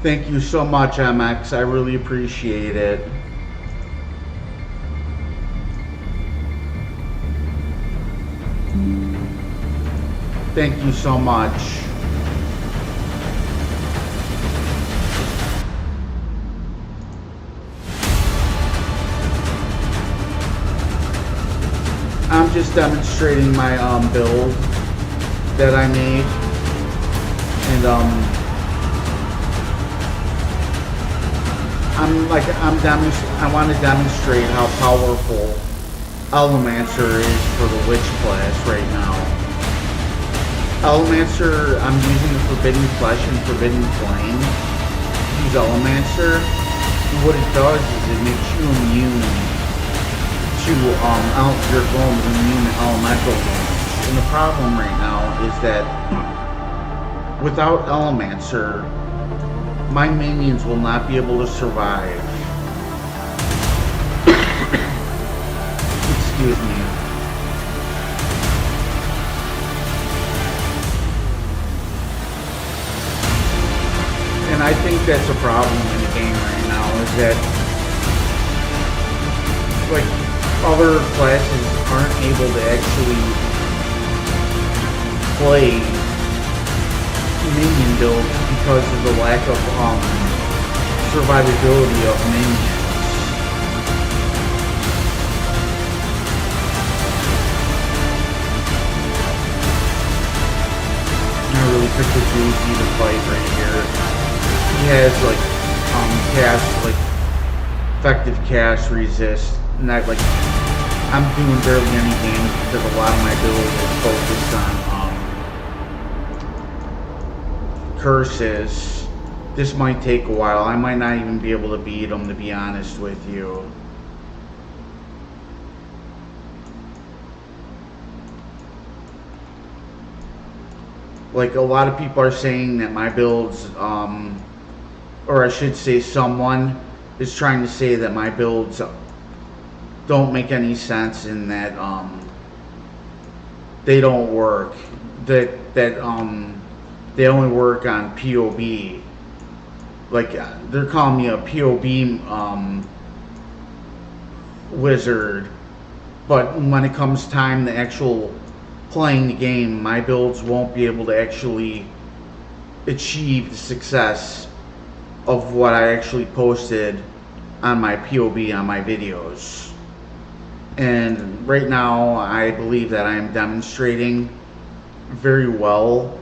Thank you so much, MX. I really appreciate it. Thank you so much. I'm just demonstrating my build that I made, and I want to demonstrate how powerful Necromancer is for the Witch class right now. Necromancer, I'm using the Forbidden Flesh and Forbidden Flame. Use Necromancer. What it does is it makes you immune to you're going immune to elemental damage. And the problem right now is that without Necromancer, my minions will not be able to survive. Excuse me. And I think that's a problem in the game right now, is that like other classes aren't able to actually play minion builds because of the lack of survivability of minions. I really picked a doozy to fight right here. He has like cast like effective cast resist, and I'm doing barely any damage because a lot of my build is focused on curses. This might take a while. I might not even be able to beat him, to be honest with you. Like, a lot of people are saying that my builds, or I should say someone is trying to say that my builds don't make any sense and that they don't work. That they only work on PoB. Like, they're calling me a PoB wizard, but when it comes time to actual playing the game, my builds won't be able to actually achieve the success of what I actually posted on my PoB on my videos. And right now I believe that I am demonstrating very well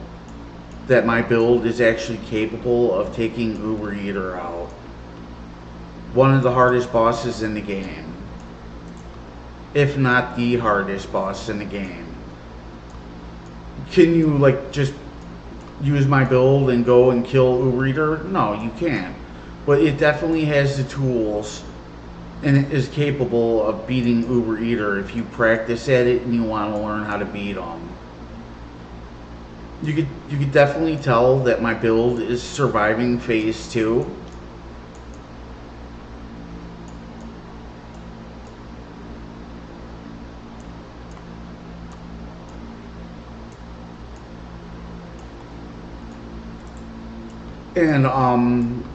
that my build is actually capable of taking Uber Eater out. One of the hardest bosses in the game, if not the hardest boss in the game. Can you like just use my build and go and kill Uber Eater? No, you can't. But it definitely has the tools and it is capable of beating Uber Eater if you practice at it and you want to learn how to beat them. You could definitely tell that my build is surviving phase 2. And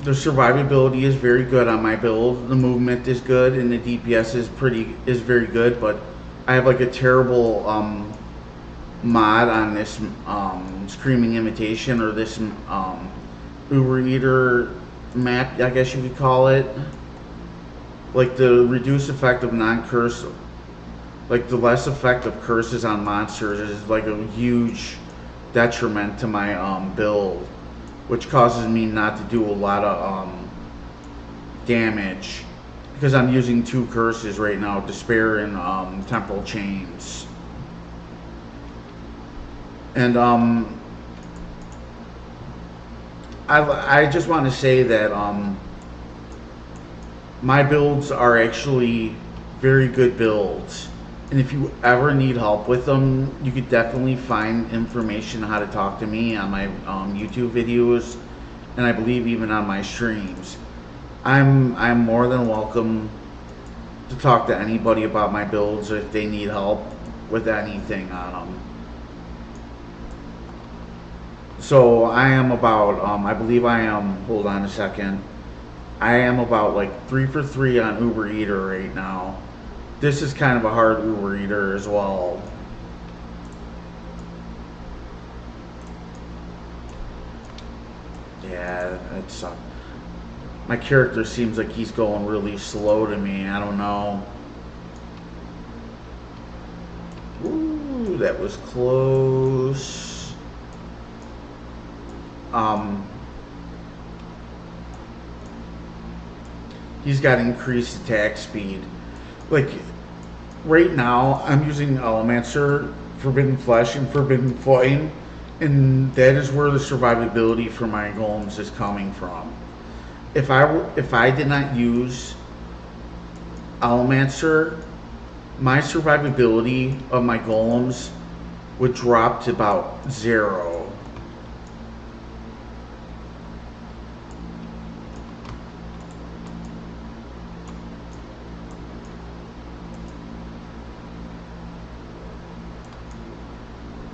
the survivability is very good on my build. The movement is good and the DPS is very good, but I have like a terrible mod on this Screaming Invitation, or this Uber Eater map, I guess you could call it. Like the reduced effect of non-curse, like the less effect of curses on monsters is like a huge detriment to my build, which causes me not to do a lot of damage because I'm using 2 curses right now, Despair and Temporal Chains. And I just want to say that my builds are actually very good builds, and if you ever need help with them, you could definitely find information on how to talk to me on my YouTube videos, and I believe even on my streams. I'm more than welcome to talk to anybody about my builds if they need help with anything on them. So I am about, I believe I am, hold on a second. I am about like 3 for 3 on Uber Eater right now. This is kind of a hard Uber Eater as well. Yeah, it sucks. My character seems like he's going really slow to me. I don't know. Ooh, that was close. He's got increased attack speed. Like, right now, I'm using Necromancer, Forbidden Flesh, and Forbidden Flame, and that is where the survivability for my golems is coming from. If I did not use Necromancer, my survivability of my golems would drop to about 0.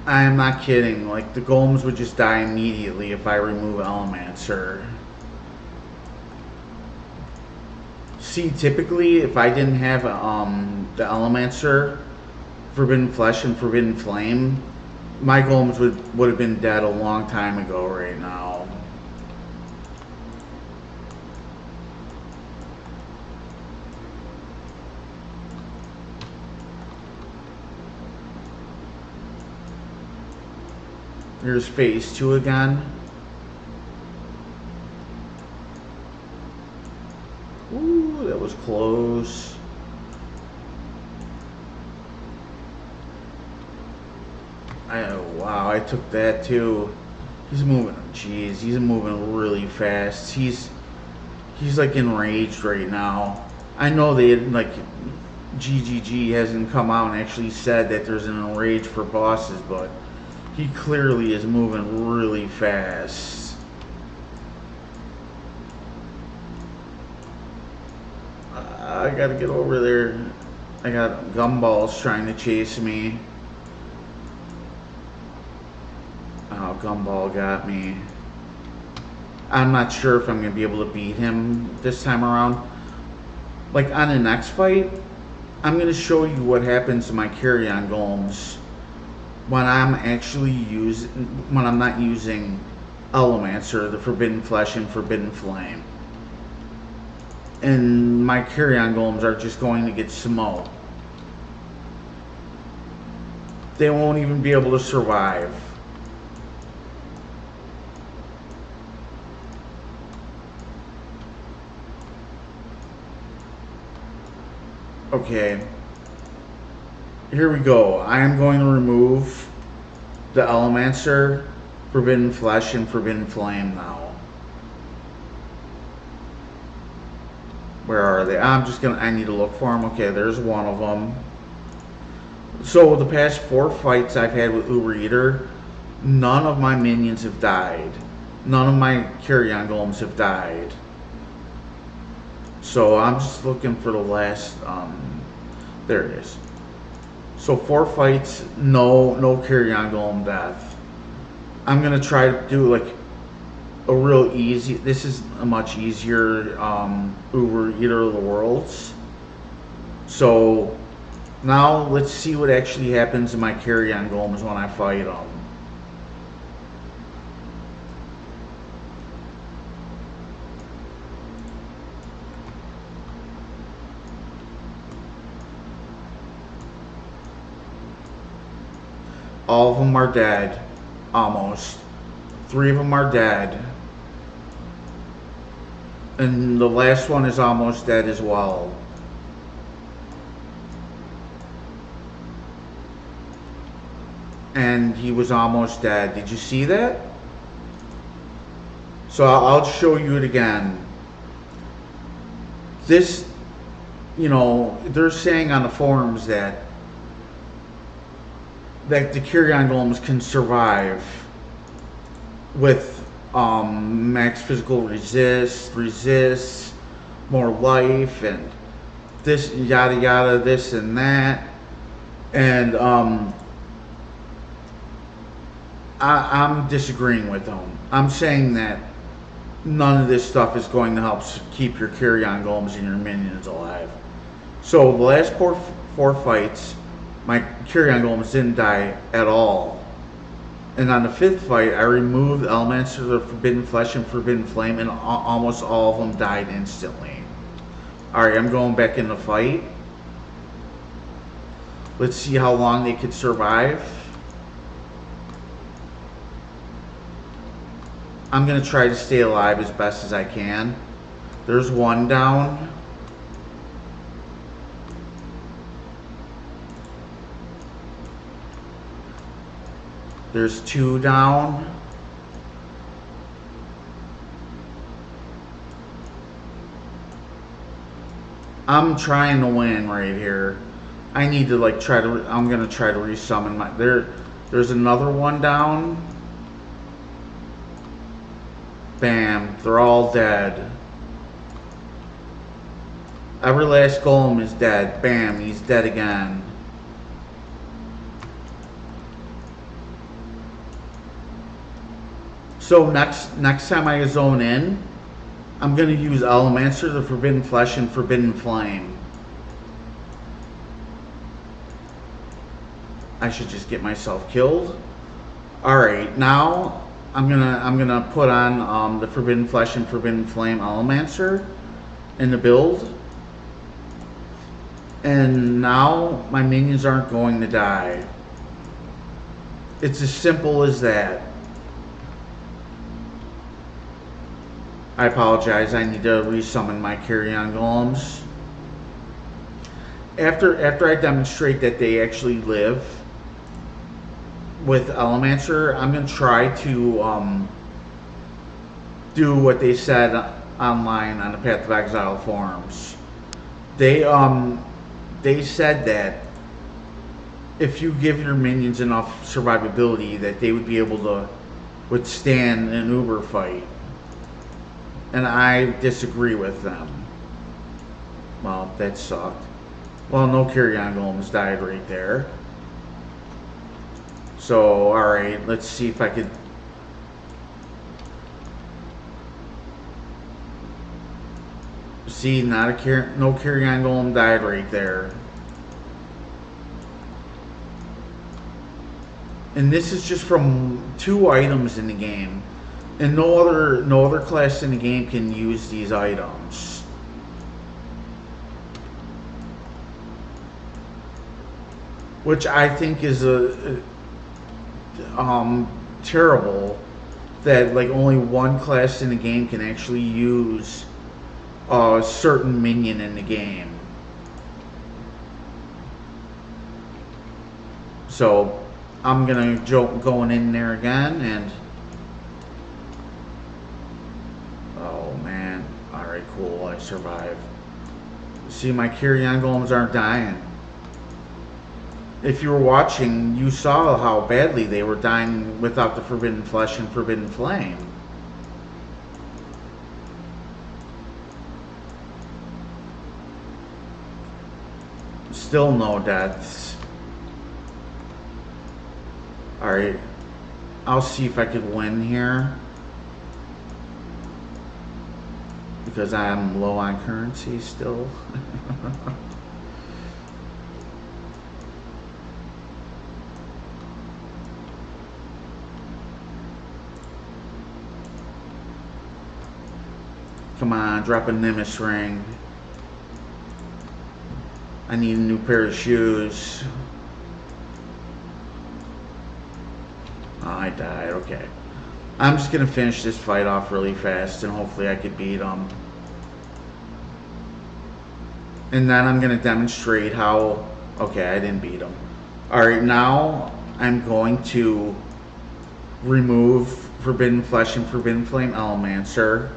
I am not kidding. Like, the golems would just die immediately if I remove Necromancer. See, typically, if I didn't have the Necromancer, Forbidden Flesh, and Forbidden Flame, my golems would have been dead a long time ago right now. Here's phase 2 again. Ooh, that was close. Wow, I took that too. He's moving. Jeez, he's moving really fast. He's like enraged right now. I know they like GGG hasn't come out and actually said that there's an enrage for bosses, but he clearly is moving really fast. I gotta get over there. I got gumballs trying to chase me. Oh, gumball got me. I'm not sure if I'm gonna be able to beat him this time around. Like on the next fight, I'm gonna show you what happens to my carry-on golems when I'm actually when I'm not using Necromancer, the Forbidden Flesh, and Forbidden Flame. And my carry-on golems are just going to get smoked. They won't even be able to survive. Okay. Here we go. I am going to remove the Necromancer, Forbidden Flesh, and Forbidden Flame now. Where are they? I need to look for them. Okay, there's one of them. So the past 4 fights I've had with Uber Eater, none of my minions have died. None of my carry-on golems have died. So I'm just looking for the last, there it is. So 4 fights, no carry-on golem death. I'm gonna try to do like a real easy, this is a much easier Uber Eater of the Worlds. So now let's see what actually happens to my carry-on golems when I fight them. All of them are dead. Almost. 3 of them are dead. And the last one is almost dead as well. And he was almost dead. Did you see that? So I'll show you it again. This, you know, they're saying on the forums that the carry-on golems can survive with max physical resist, more life, and this yada yada, this and that, and I'm disagreeing with them. I'm saying that none of this stuff is going to help keep your carrion golems and your minions alive. So the last four fights, my carrion golems didn't die at all. And on the fifth fight, I removed elements of the Forbidden Flesh and Forbidden Flame, and almost all of them died instantly. Alright, I'm going back in the fight. Let's see how long they could survive. I'm going to try to stay alive as best as I can. There's one down. There's two down. I'm trying to win right here. I need to like try to, I'm going to try to resummon my, there's another one down. Bam, they're all dead. Every last golem is dead. Bam, he's dead again. So next time I zone in, I'm going to use Necromancer, the Forbidden Flesh, and Forbidden Flame. I should just get myself killed. Alright, now I'm gonna put on the Forbidden Flesh and Forbidden Flame Necromancer in the build. And now my minions aren't going to die. It's as simple as that. I apologize, I need to resummon my carrion golems. After I demonstrate that they actually live with Necromancer, I'm going to try to do what they said online on the Path of Exile forums. They said that if you give your minions enough survivability that they would be able to withstand an Uber fight. And I disagree with them. Well, that sucked. Well, no carrion golems died right there. So, alright, let's see if I could... See, no carrion golem died right there. And this is just from 2 items in the game. And no other class in the game can use these items. Which I think is terrible that like only one class in the game can actually use a certain minion in the game. So I'm gonna going in there again and oh man, alright, cool, I survived. See, my carrion golems aren't dying. If you were watching, you saw how badly they were dying without the Forbidden Flesh and Forbidden Flame. Still no deaths. Alright, I'll see if I could win here. Because I'm low on currency still. Come on, drop a Nimbus ring. I need a new pair of shoes. Oh, I died, okay. I'm just gonna finish this fight off really fast and hopefully I could beat them. And then I'm gonna demonstrate how, okay, I didn't beat them. Alright, now I'm going to remove Forbidden Flesh and Forbidden Flame Necromancer.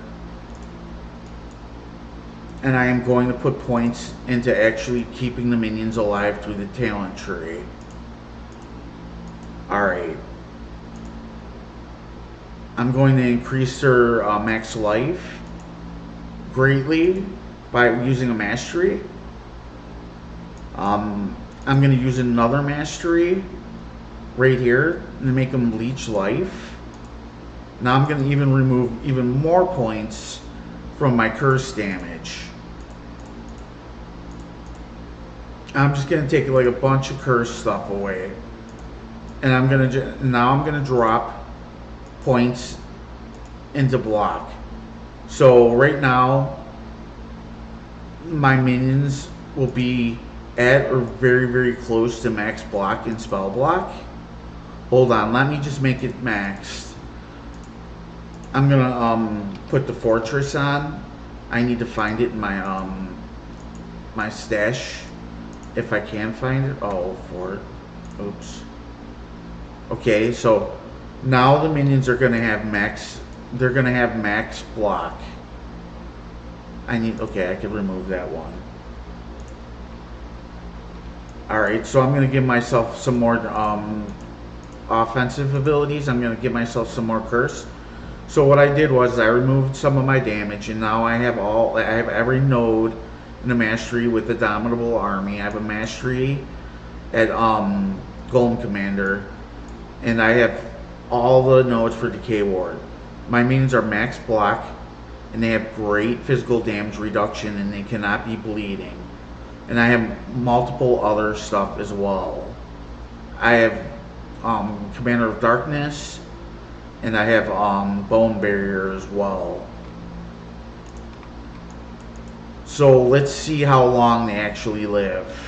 And I am going to put points into actually keeping the minions alive through the talent tree. Alright. I'm going to increase their max life greatly by using a mastery. I'm going to use another mastery right here and make them leech life. Now I'm going to even remove even more points from my curse damage. I'm just going to take like a bunch of curse stuff away. And I'm going to, now I'm going to drop points into block. So right now, my minions will be at or very, very close to max block and spell block. Hold on, let me just make it maxed. I'm gonna put the fortress on. I need to find it in my my stash if I can find it. Oh, oops. Okay, so now the minions are gonna have max. They're gonna have max block. Okay, I can remove that one. Alright, so I'm going to give myself some more offensive abilities. I'm going to give myself some more curse. So what I did was I removed some of my damage, and now I have every node in the mastery with the Dominable Army. I have a mastery at Golem Commander, and I have all the nodes for Decay Ward. My minions are max block, and they have great physical damage reduction, and they cannot be bleeding. And I have multiple other stuff as well. I have Commander of Darkness, and I have Bone Barrier as well. So let's see how long they actually live.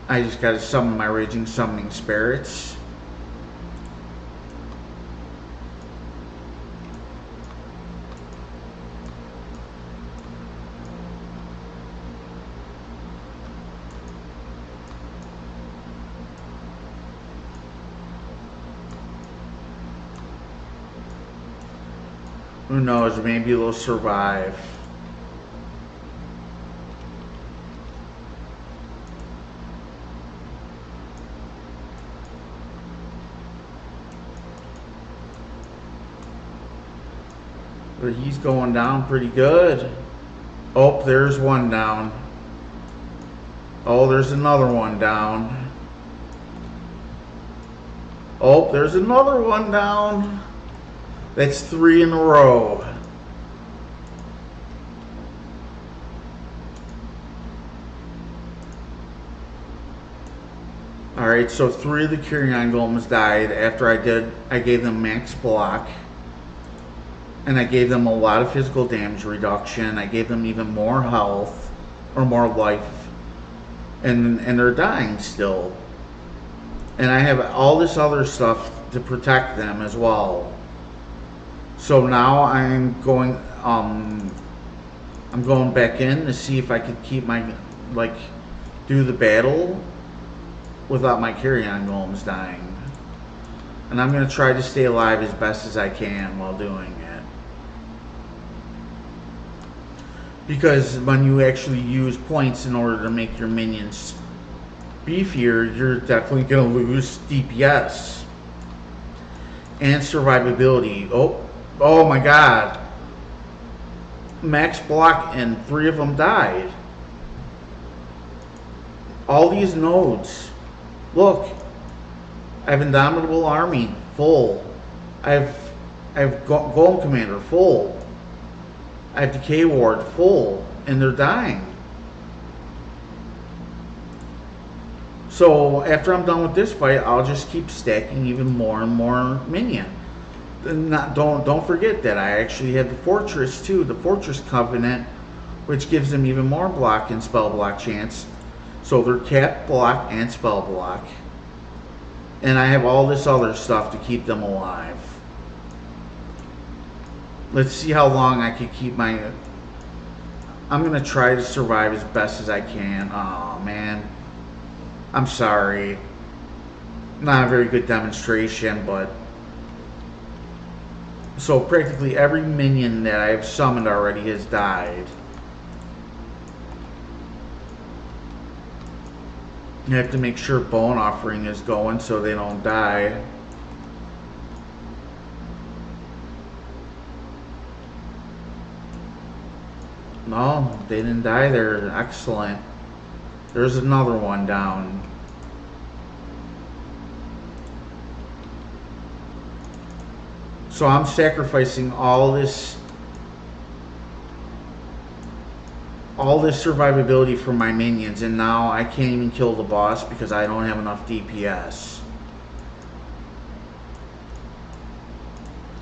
I just gotta summon my Raging Summoning Spirits. Who knows, maybe they'll survive. But he's going down pretty good. Oh, there's one down. Oh, there's another one down. Oh, there's another one down. That's 3 in a row. Alright, so 3 of the Carrion Golems died after I gave them max block. And I gave them a lot of physical damage reduction. I gave them even more health, or more life. And they're dying still. And I have all this other stuff to protect them as well. So now I'm going back in to see if I could keep my, do the battle without my Carrion Golems dying. And I'm going to try to stay alive as best as I can while doing it. Because when you actually use points in order to make your minions beefier, you're definitely going to lose DPS. And survivability. Oh my god. Max block and 3 of them died. All these nodes. Look. I have Indomitable Army full. I have Golem Commander full. I have Decay Ward full, and they're dying. So after I'm done with this fight, I'll just keep stacking even more and more minion. Don't forget that I actually have the Fortress too, the Fortress Covenant, which gives them even more block and spell block chance. So they're capped block and spell block. And I have all this other stuff to keep them alive. Let's see how long I can keep my... I'm going to try to survive as best as I can. Oh, man. I'm sorry. Not a very good demonstration, but... So practically every minion that I've summoned already has died. You have to make sure Bone Offering is going so they don't die. No, they didn't die there. Excellent. There's another one down. So I'm sacrificing all this survivability for my minions, and now I can't even kill the boss because I don't have enough DPS.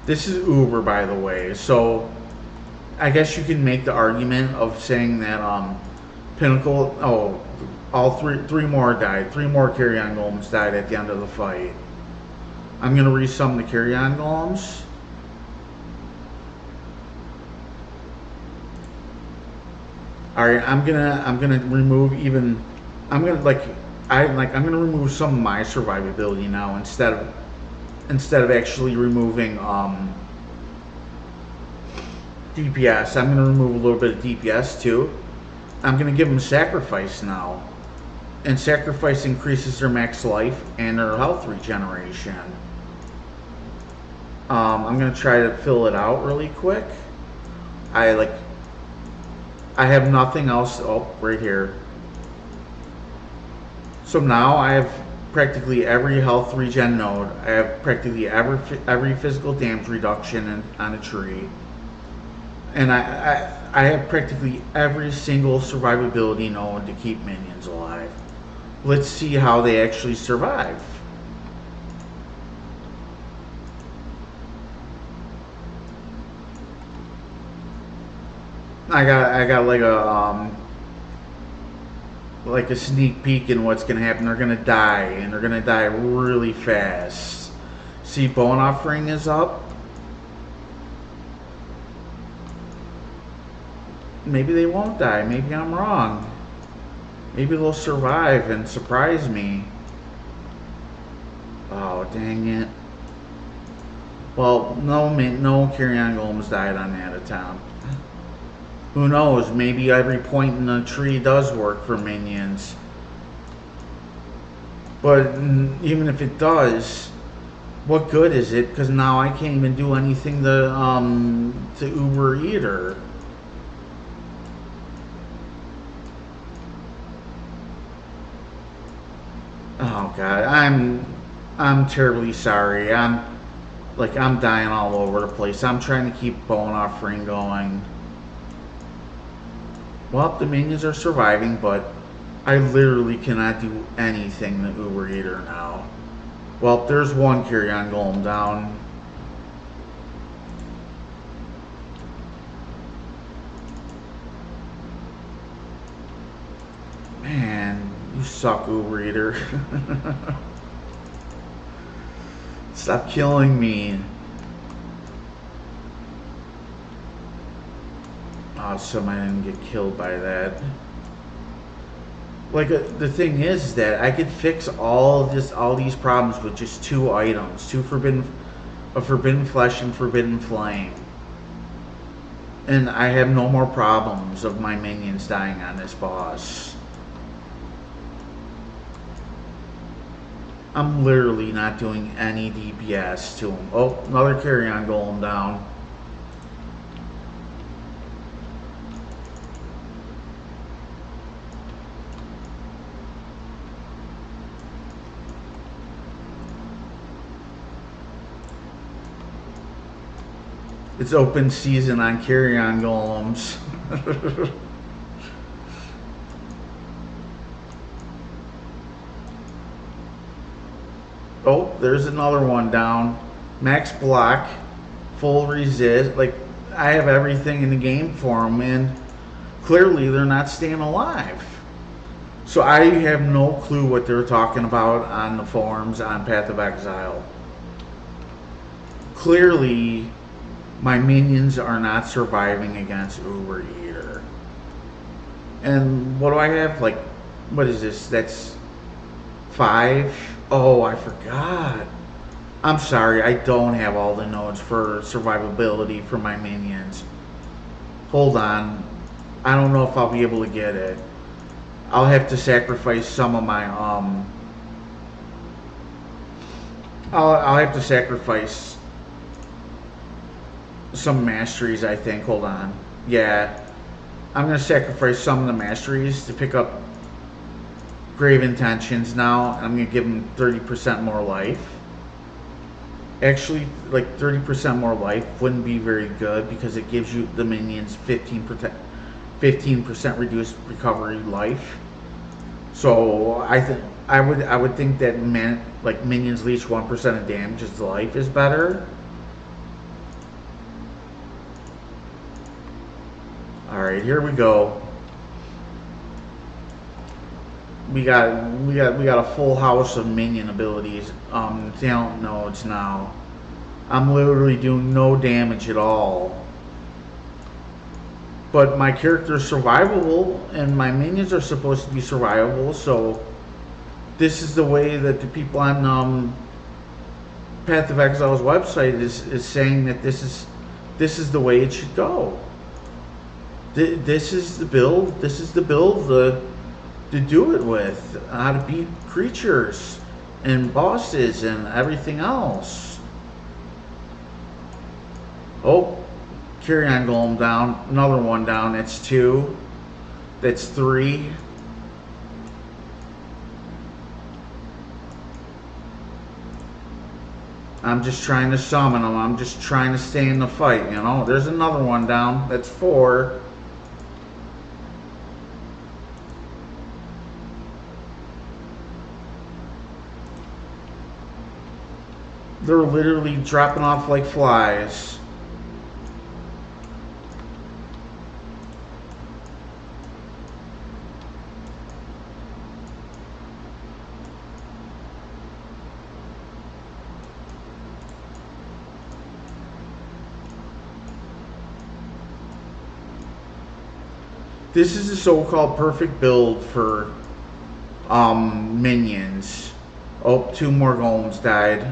This is Uber, by the way, so I guess you can make the argument of saying that Pinnacle, all three more died. 3 more carry-on golems died at the end of the fight. I'm gonna resum the carry-on golems. Alright, I'm gonna remove even, I'm gonna remove some of my survivability now instead of actually removing DPS. I'm gonna remove a little bit of DPS too. I'm gonna give them sacrifice now, and sacrifice increases their max life and their health regeneration. I'm gonna try to fill it out really quick. I have nothing else. Oh, right here. So now I have practically every health regen node. I have practically every physical damage reduction on a tree. And I have practically every single survivability node to keep minions alive. Let's see how they actually survive. I got like a sneak peek in what's gonna happen. They're gonna die, and they're gonna die really fast. See, bone offering is up. Maybe they won't die. Maybe I'm wrong. Maybe they'll survive and surprise me. Oh, dang it. Well, no carry-on golems died on that attempt. Who knows? Maybe every point in the tree does work for minions. But even if it does, what good is it? Because now I can't even do anything to Uber either. Oh God, I'm terribly sorry. I'm dying all over the place. I'm trying to keep bone offering going. Well, the minions are surviving, but I literally cannot do anything to Uber Eater now. Well, there's one carry-on golem down. Man, you suck, Uber Eater. Stop killing me. Awesome, I didn't get killed by that. The thing is that I could fix all these problems with just 2 items, forbidden flesh and forbidden flame, and I have no more problems of my minions dying on this boss. I'm literally not doing any DPS to him. Oh, another carry-on golem down. It's open season on carry-on golems. Oh, there's another one down. Max block, full resist. I have everything in the game for them, and clearly they're not staying alive. So I have no clue what they're talking about on the forums on Path of Exile. Clearly, my minions are not surviving against Uber Eater. And what do I have? What is this? That's 5? Oh, I forgot. I'm sorry, I don't have all the nodes for survivability for my minions. Hold on. I don't know if I'll be able to get it. I'll have to sacrifice some of my, I'll have to sacrifice some masteries, I think. Hold on. Yeah. I'm going to sacrifice some of the masteries to pick up Grave Intentions now. I'm going to give him 30% more life. Actually, like 30% more life wouldn't be very good because it gives you the minions 15% reduced recovery life. So I would think that minions leech 1% of damage as life is better. All right, here we go. We got a full house of minion abilities. Talent nodes now. I'm literally doing no damage at all. But my character is survivable, and my minions are supposed to be survivable. So this is the way that the people on Path of Exile's website is saying that this is the way it should go. This is the build. This is the build to do it with. How to beat creatures and bosses and everything else. Oh, Carrion Golem down. Another one down. That's 2. That's 3. I'm just trying to summon them. I'm just trying to stay in the fight, you know. There's another one down. That's 4. They're literally dropping off like flies. This is the so-called perfect build for minions. Oh, 2 more golems died.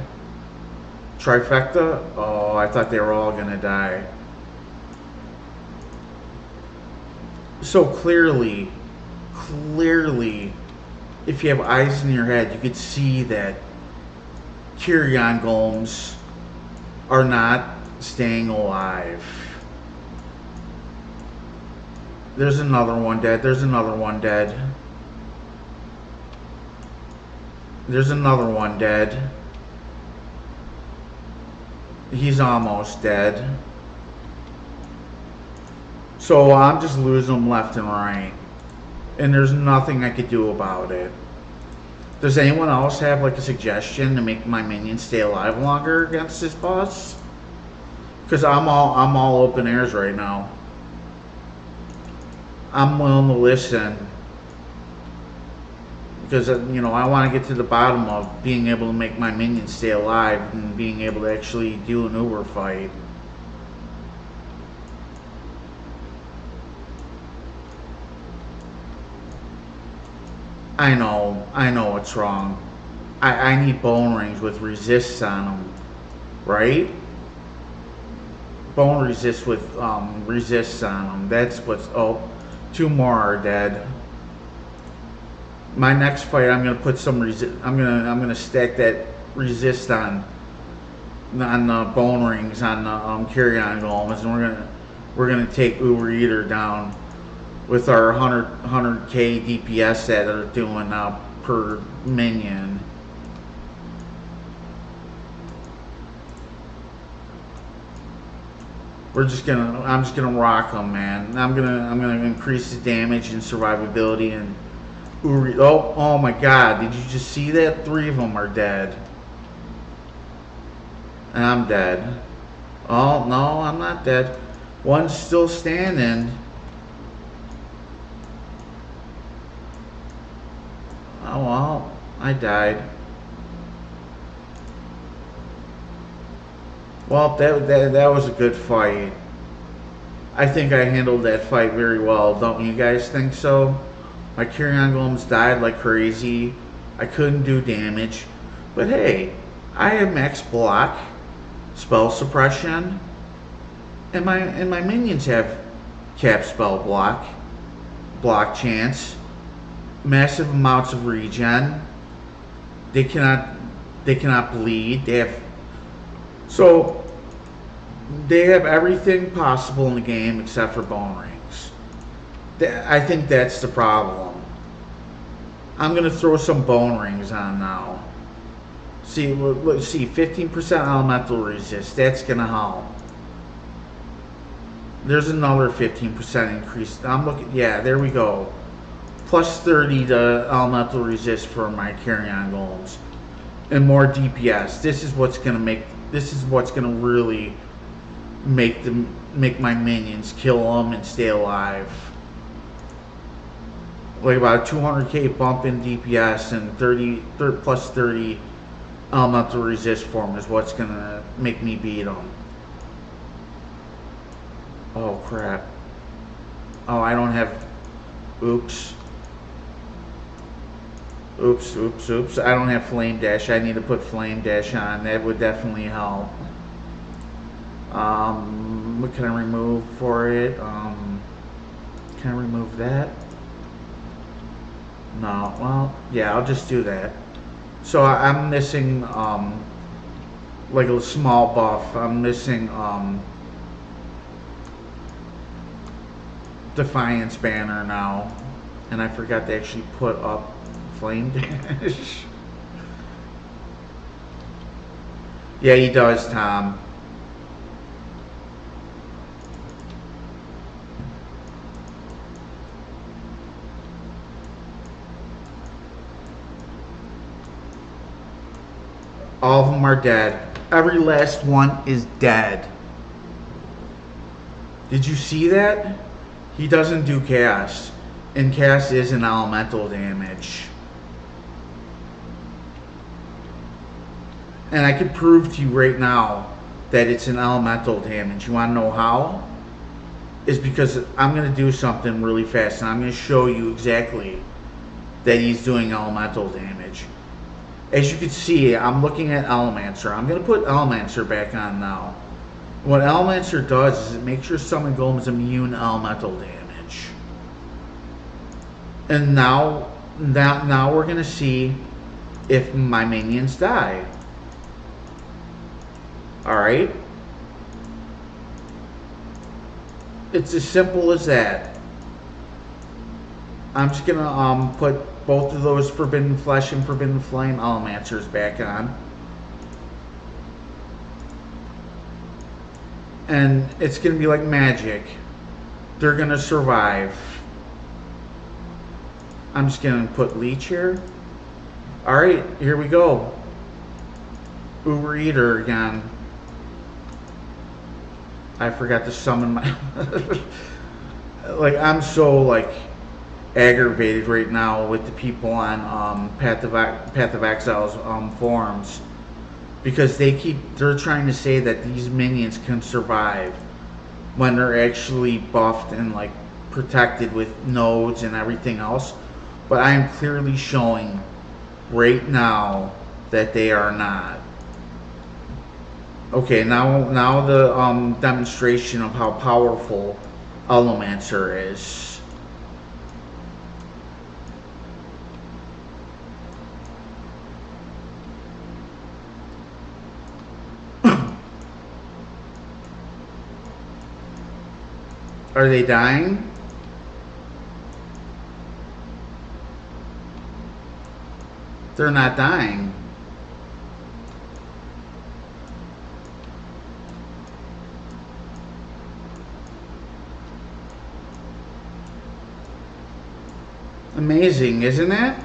Trifecta? Oh, I thought they were all gonna die. So clearly, if you have eyes in your head, you could see that Carrion Golems are not staying alive. There's another one dead. There's another one dead. There's another one dead. He's almost dead. So I'm just losing them left and right. And there's nothing I could do about it. Does anyone else have like a suggestion to make my minions stay alive longer against this boss? Because I'm all open airs right now. I'm willing to listen. Because, you know, I want to get to the bottom of being able to make my minions stay alive and being able to actually do an Uber fight. I know what's wrong. I need bone rings with resists on them, right? Bone resists with resists on them. That's what's. Oh, 2 more are dead. My next fight, I'm gonna put some resist. I'm gonna stack that resist on the bone rings on the Carrion Golems, and we're gonna take Uber Eater down with our 100k DPS that are doing per minion. I'm just gonna rock them, man. I'm gonna increase the damage and survivability and. Oh my god, did you just see that? 3 of them are dead. And I'm dead. Oh, no, I'm not dead. One's still standing. Oh, well, I died. Well, that was a good fight. I think I handled that fight very well. Don't you guys think so? My Carrion Golems died like crazy. I couldn't do damage. But hey, I have max block, spell suppression, and my minions have cap spell block chance, massive amounts of regen. They cannot bleed. They have everything possible in the game except for bone rings. I think that's the problem. I'm gonna throw some bone rings on now. See, let's see, 15% elemental resist. That's gonna help. There's another 15% increase. I'm looking. Yeah, there we go. Plus 30 to elemental resist for my carrion golems, and more DPS. This is what's gonna make. This is what's gonna really make my minions kill them and stay alive. Like about a 200k bump in DPS and 30 plus 30 elemental resist for them is what's gonna make me beat them. Oh crap. Oh, I don't have. Oops. Oops. I don't have Flame Dash. I need to put Flame Dash on. That would definitely help. What can I remove for it? Can I remove that? No. Well, yeah, I'll just do that. So I'm missing, like a small buff. I'm missing, Defiance banner now. And I forgot to actually put up Flame Dash. Yeah, he does, Tom. All of them are dead. Every last one is dead. Did you see that? He doesn't do cast. And cast is an elemental damage. And I can prove to you right now that it's an elemental damage. You want to know how? Is because I'm going to do something really fast. And I'm going to show you exactly that he's doing elemental damage. As you can see, I'm looking at Necromancer. I'm going to put Necromancer back on now. What Necromancer does is it makes your summon golems immune to elemental damage. And now we're going to see if my minions die. Alright? It's as simple as that. I'm just going to put both of those Forbidden Flesh and Forbidden Flame Necromancers back on. And it's going to be like magic. They're going to survive. I'm just going to put Leech here. Alright, here we go. Uber Eater again. I forgot to summon my... like, I'm so, like, aggravated right now with the people on Path of Exile's forums, because they're trying to say that these minions can survive when they're actually buffed and like protected with nodes and everything else, but I am clearly showing right now that they are not. Okay, now the demonstration of how powerful Necromancer is. Are they dying? They're not dying. Amazing, isn't it?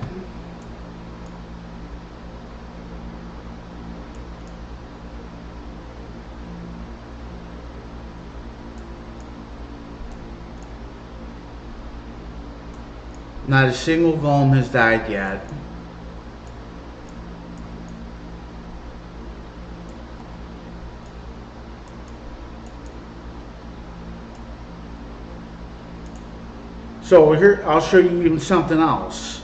Not a single golem has died yet. So here, I'll show you even something else.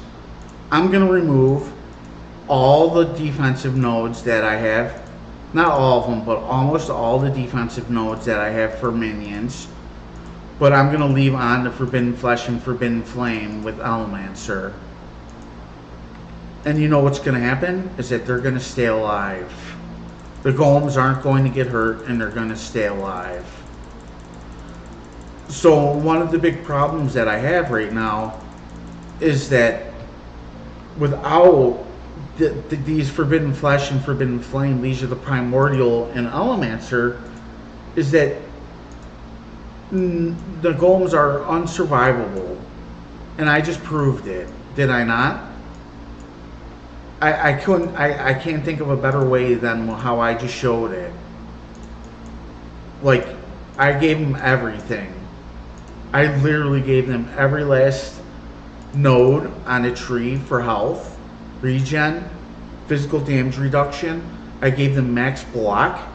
I'm going to remove all the defensive nodes that I have. Not all of them, but almost all the defensive nodes that I have for minions. But I'm going to leave on the Forbidden Flesh and Forbidden Flame with Necromancer. And you know what's going to happen? Is that they're going to stay alive. The golems aren't going to get hurt, and they're going to stay alive. So one of the big problems that I have right now is that without these Forbidden Flesh and Forbidden Flame, these are the Primordial and Elemancer, is that the golems are unsurvivable. And I just proved it. Did I not? I can't think of a better way than how I just showed it. Like, I gave them everything. I literally gave them every last node on a tree for health, regen, physical damage reduction. I gave them max block.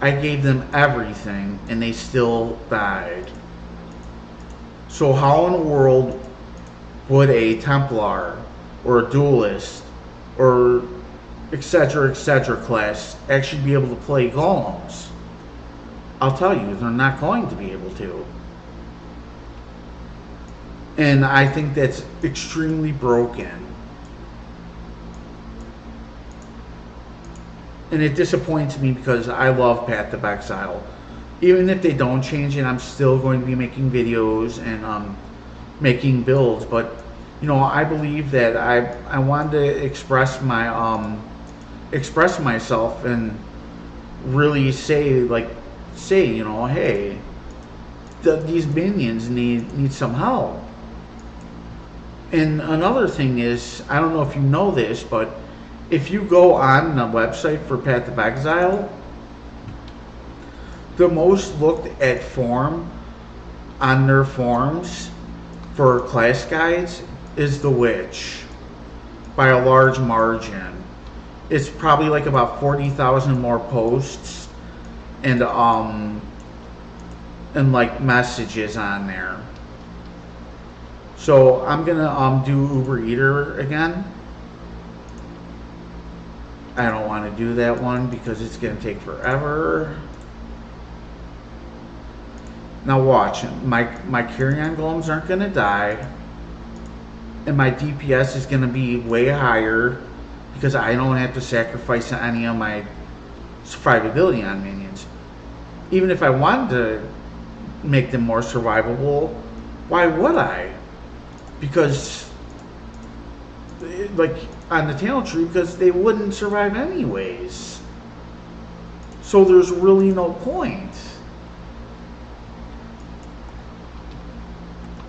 I gave them everything, and they still died. So how in the world would a Templar or a Duelist or etc. class actually be able to play golems? I'll tell you, they're not going to be able to. And I think that's extremely broken. And it disappoints me because I love Path of Exile. Even if they don't change it, I'm still going to be making videos and making builds. But you know, I believe that I wanted to express myself and really say, you know, hey, these minions need some help. And another thing is, I don't know if you know this, but if you go on the website for Path of Exile, the most looked at form on their forums for class guides is the Witch by a large margin. It's probably like about 40,000 more posts and like messages on there. So I'm gonna do Uber Eater again. I don't want to do that one because it's gonna take forever. Now watch, my Carrion Golems aren't gonna die, and my DPS is gonna be way higher because I don't have to sacrifice any of my survivability on minions. Even if I wanted to make them more survivable, why would I? Because, like, on the talent tree, because they wouldn't survive anyways. So there's really no point.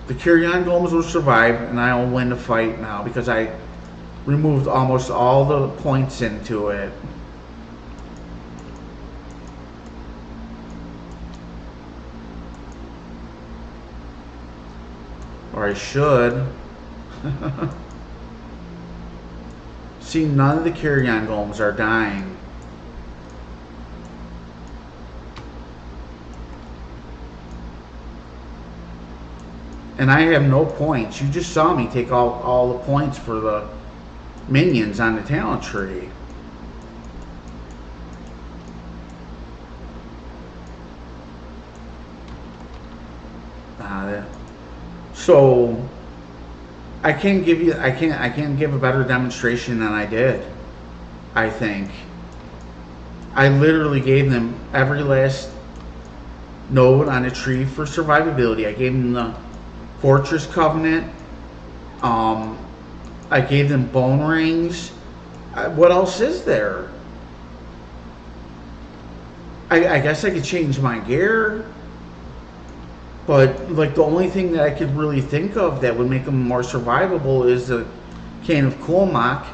The Carrion Golems will survive, and I'll win the fight now because I removed almost all the points into it. Or I should. See, none of the Carrion Golems are dying. And I have no points. You just saw me take all the points for the minions on the talent tree. So I can't give a better demonstration than I did. I think I literally gave them every last node on a tree for survivability. I gave them the Fortress Covenant. I gave them bone rings. What else is there? I guess I could change my gear. But, like, the only thing that I could really think of that would make them more survivable is the Cane of Kulmak.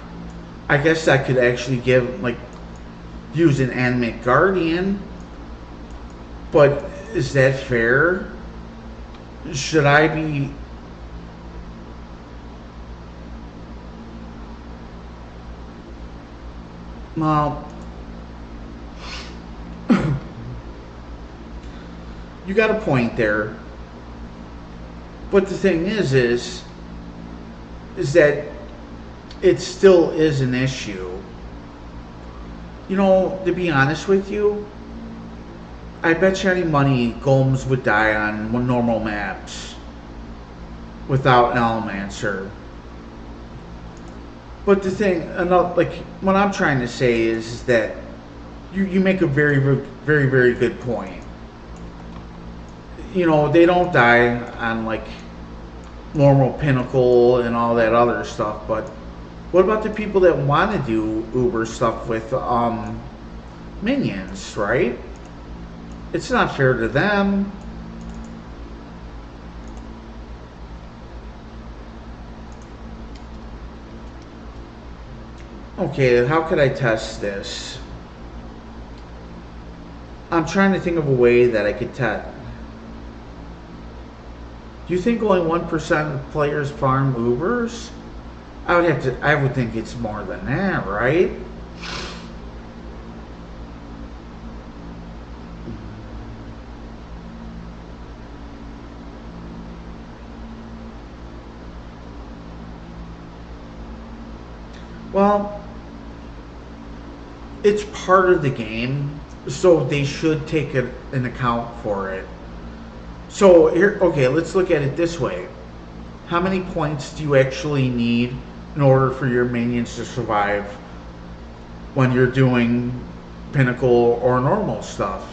I guess I could actually use an Animate Guardian. But is that fair? Should I be... Well... You got a point there. But the thing is that it still is an issue. You know, to be honest with you, I bet you any money golems would die on normal maps without Necromancer. But the thing, what I'm trying to say is that you make a very, very, very good point. you know, they don't die on like normal pinnacle and all that other stuff. But what about the people that want to do Uber stuff with minions, right? It's not fair to them. Okay, how could I test this? I'm trying to think of a way that I could test. Do you think only 1% of players farm Ubers? I would think it's more than that, right? Well, it's part of the game, so they should take an account for it. So here, okay, let's look at it this way. How many points do you actually need in order for your minions to survive when you're doing pinnacle or normal stuff?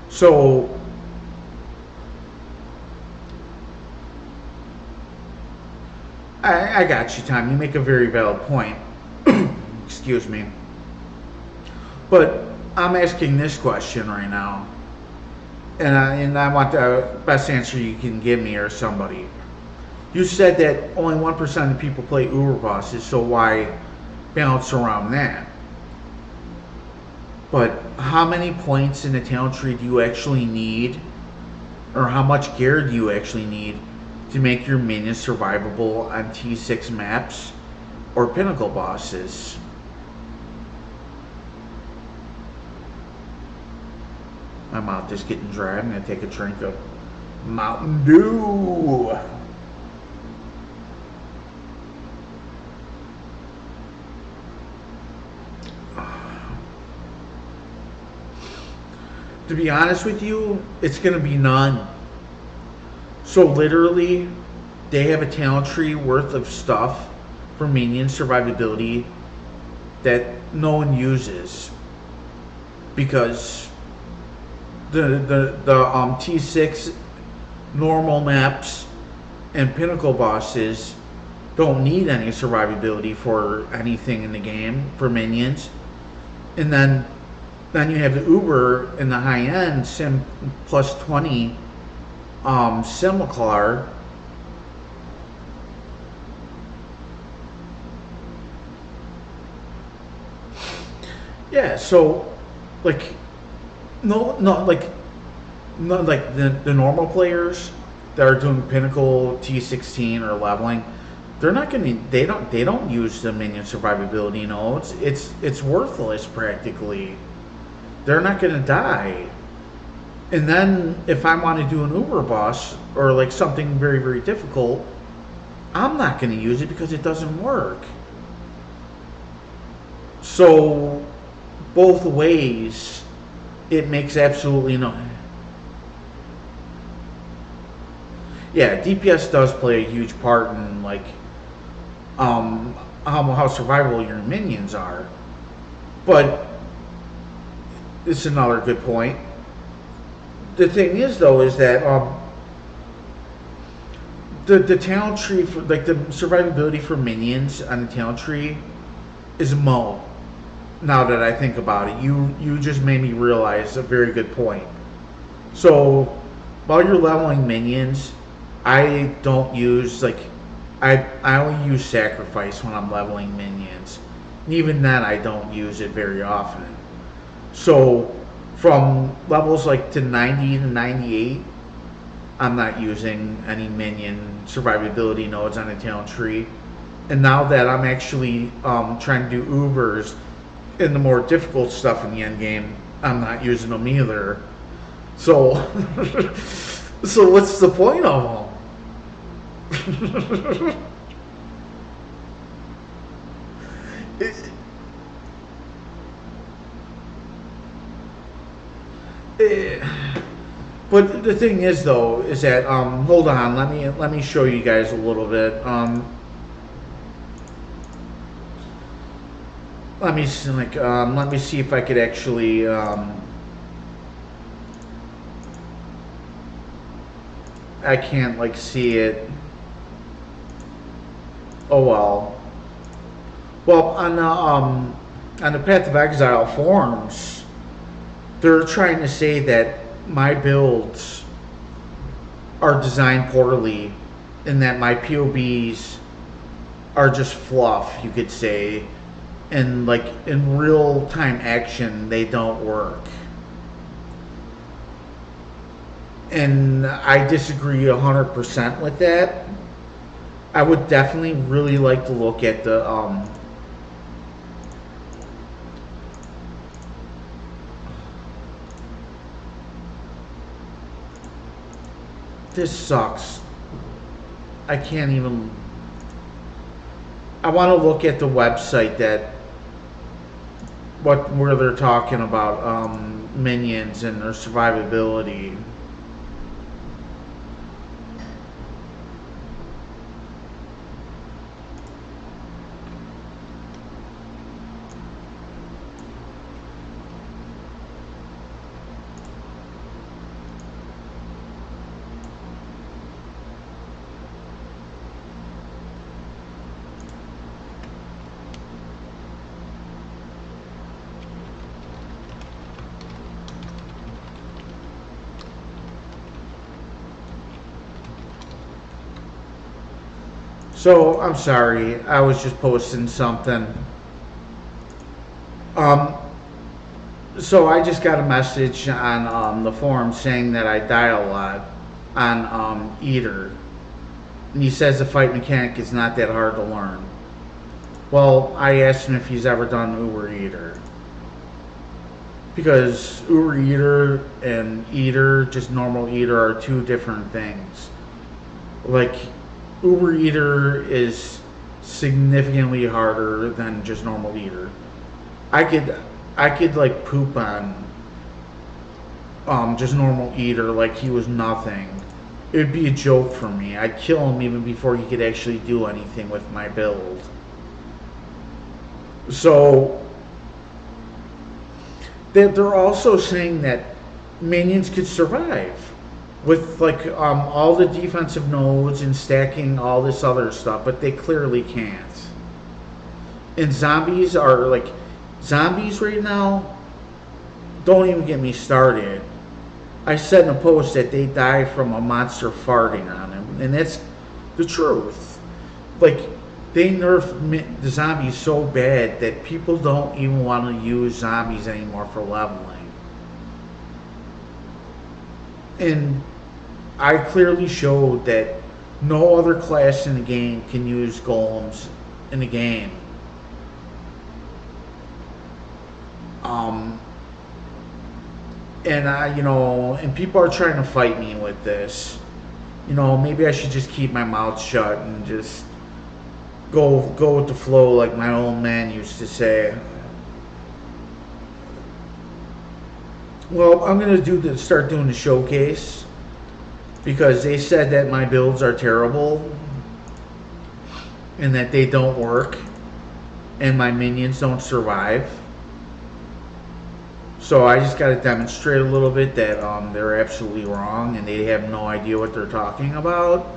So I got you, Tom. You make a very valid point. Excuse me. But I'm asking this question right now, and I want the best answer you can give me or somebody. You said that only 1% of people play Uber bosses, so why bounce around that? But how many points in the talent tree do you actually need, or how much gear do you actually need to make your minions survivable on T6 maps or pinnacle bosses? My mouth is getting dry. I'm going to take a drink of Mountain Dew. To be honest with you, it's going to be none. So literally, they have a talent tree worth of stuff for minion survivability that no one uses because the T6 normal maps and pinnacle bosses don't need any survivability for anything in the game for minions. And then you have the Uber in the high end Sim plus 20 Simulaclar. Yeah, so like no like the normal players that are doing pinnacle T16 or leveling, they're not gonna they don't use the minion survivability nodes. It's worthless practically. They're not gonna die. And then if I want to do an Uber boss or like something very, very difficult, I'm not going to use it because it doesn't work. So both ways, it makes absolutely no. Yeah, DPS does play a huge part in like how survivable your minions are, but it's another good point. The thing is, though, is that the talent tree for like the survivability for minions on the talent tree is Mo. Now that I think about it, you just made me realize a very good point. So while you're leveling minions, I don't use like I only use sacrifice when I'm leveling minions. And even then, I don't use it very often. So from levels like to 90 to 98, I'm not using any minion survivability nodes on the talent tree. And now that I'm actually trying to do Ubers in the more difficult stuff in the end game, I'm not using them either. So, so what's the point of them? But the thing is, though, is that hold on, let me show you guys a little bit. let me see, like let me see if I could actually I can't like see it. Oh well. Well, on the Path of Exile forums, they're trying to say that my builds are designed poorly, and that my POBs are just fluff, you could say, and like in real time action, they don't work. And I disagree 100% with that. I would definitely really like to look at the this sucks. I can't even. I want to look at the website that where they're talking about minions and their survivability. So I'm sorry, I was just posting something. Um, so I just got a message on the forum saying that I die a lot on Eater, and he says the fight mechanic is not that hard to learn. Well, I asked him if he's ever done Uber Eater, because Uber Eater and Eater, just normal Eater, are two different things. Like, Uber Eater is significantly harder than just normal Eater. I could like poop on just normal Eater like he was nothing. It would be a joke for me. I'd kill him even before he could actually do anything with my build. So they're also saying that minions could survive with like all the defensive nodes and stacking all this other stuff, but they clearly can't. And zombies are like, zombies right now, don't even get me started. I said in a post that they die from a monster farting on them, and that's the truth. Like, they nerfed the zombies so bad that people don't even want to use zombies anymore for leveling. And I clearly showed that no other class in the game can use golems in the game. And and people are trying to fight me with this. Maybe I should just keep my mouth shut and just go with the flow, like my old man used to say. Well, I'm gonna start doing the showcase, because they said that my builds are terrible and that they don't work and my minions don't survive. So I just got to demonstrate a little bit that they're absolutely wrong and they have no idea what they're talking about.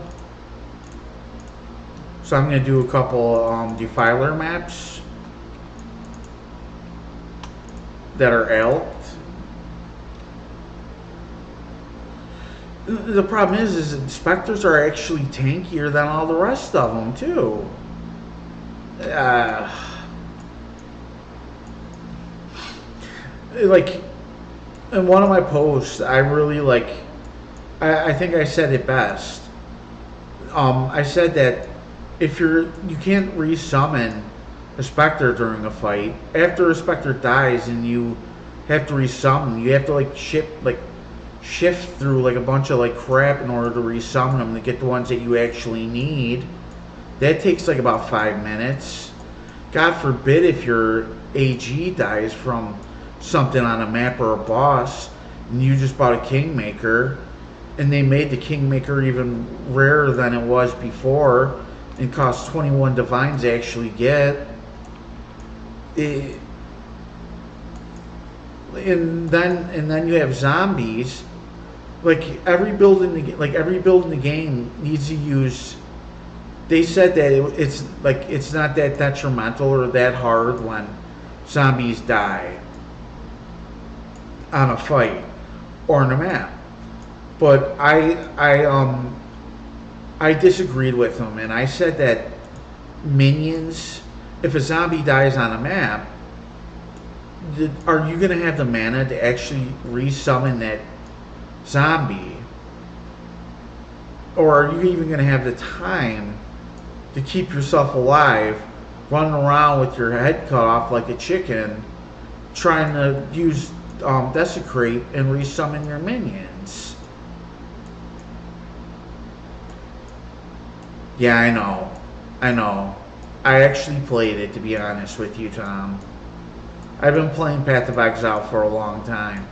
So I'm going to do a couple defiler maps that are elked. The problem is inspectors are actually tankier than all the rest of them too. Like, in one of my posts, I really like, I think I said it best. I said that if you can't resummon a Spectre during a fight, after a Spectre dies and you have to resummon, you have to like shift through like a bunch of like crap in order to resummon them to get the ones that you actually need. That takes like about 5 minutes. God forbid if your AG dies from something on a map or a boss and you just bought a Kingmaker and they made the Kingmaker even rarer than it was before and cost 21 divines to actually get. It, and then you have zombies. Like every build in the game needs to use. They said that it's not that detrimental or that hard when zombies die on a fight or on a map. But I disagreed with them, and I said that minions, if a zombie dies on a map, are you going to have the mana to actually resummon that zombie? Or are you even going to have the time to keep yourself alive, running around with your head cut off like a chicken, trying to use Desecrate and resummon your minions? Yeah, I know. I know. I actually played it, to be honest with you, Tom. I've been playing Path of Exile for a long time.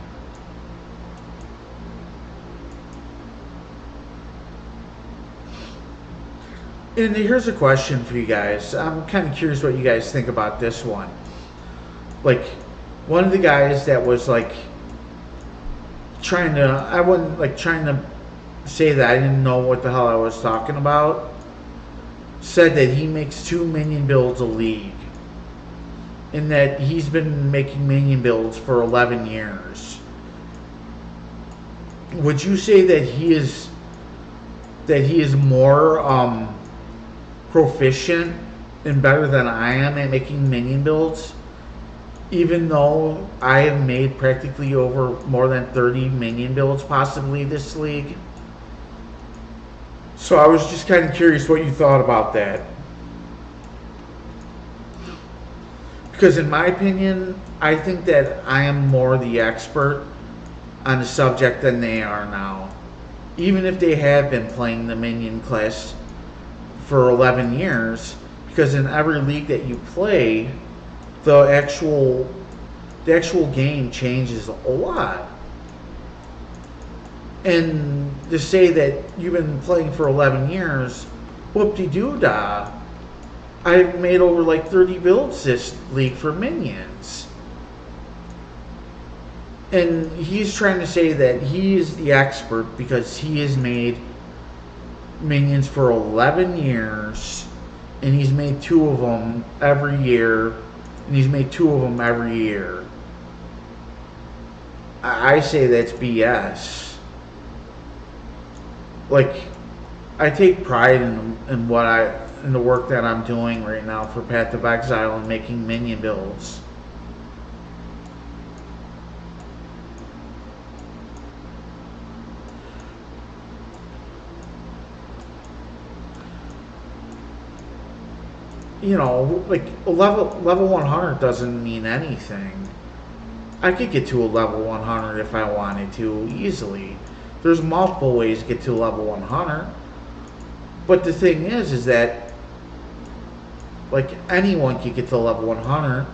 And here's a question for you guys. I'm kind of curious what you guys think about this one. Like, one of the guys that was like I wasn't like trying to say that I didn't know what the hell I was talking about, said that he makes 2 minion builds a league. And that he's been making minion builds for 11 years. Would you say that he is more proficient and better than I am at making minion builds, even though I have made practically over more than 30 minion builds possibly this league? So I was just kind of curious what you thought about that. Because in my opinion, I think that I am more the expert on the subject than they are now. Even if they have been playing the minion class for 11 years, because in every league that you play, the actual game changes a lot. And to say that you've been playing for 11 years, whoop-de-doo-dah. I've made over like 30 builds this league for minions. And he's trying to say that he is the expert because he has made minions for 11 years, and he's made 2 of them every year, and he's made 2 of them every year. I say that's BS. Like, I take pride in the work that I'm doing right now for Path of Exile and making minion builds. You know, like level 100 doesn't mean anything. I could get to a level 100 if I wanted to easily. There's multiple ways to get to level 100. But the thing is that like anyone can get to level 100.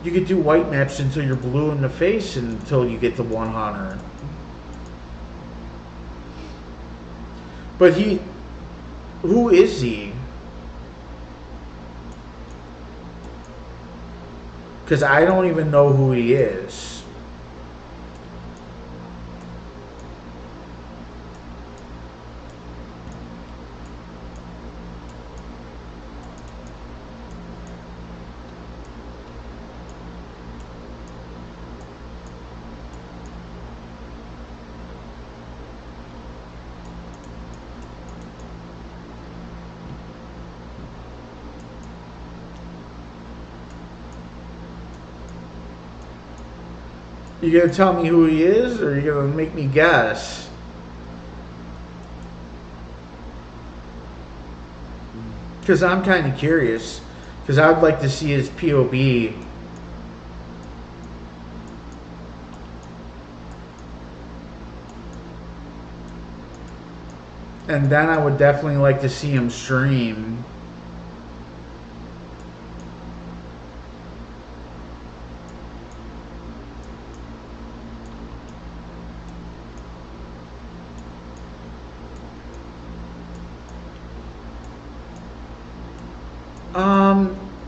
You could do white maps until you're blue in the face until you get to 100. But who is he? Because I don't even know who he is. You gonna tell me who he is, or you gonna make me guess? Because I'm kind of curious. Because I would like to see his PoB. And then I would definitely like to see him stream.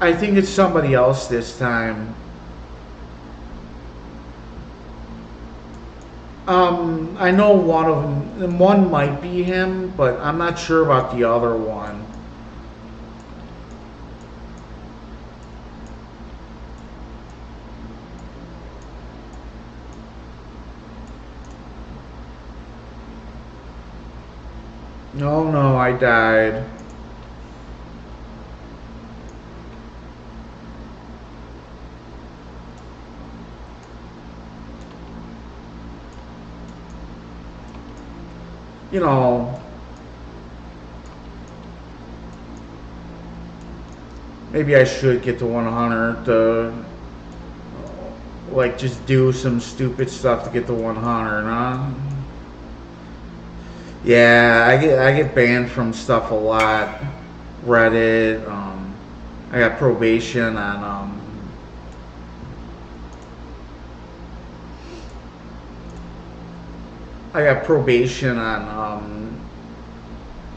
I think it's somebody else this time. I know one of them. One might be him, but I'm not sure about the other one. No, no, I died. You know, maybe I should get to 100 to, like, just do some stupid stuff to get to 100, huh? Yeah, I get banned from stuff a lot. Reddit. I got probation on. I got probation on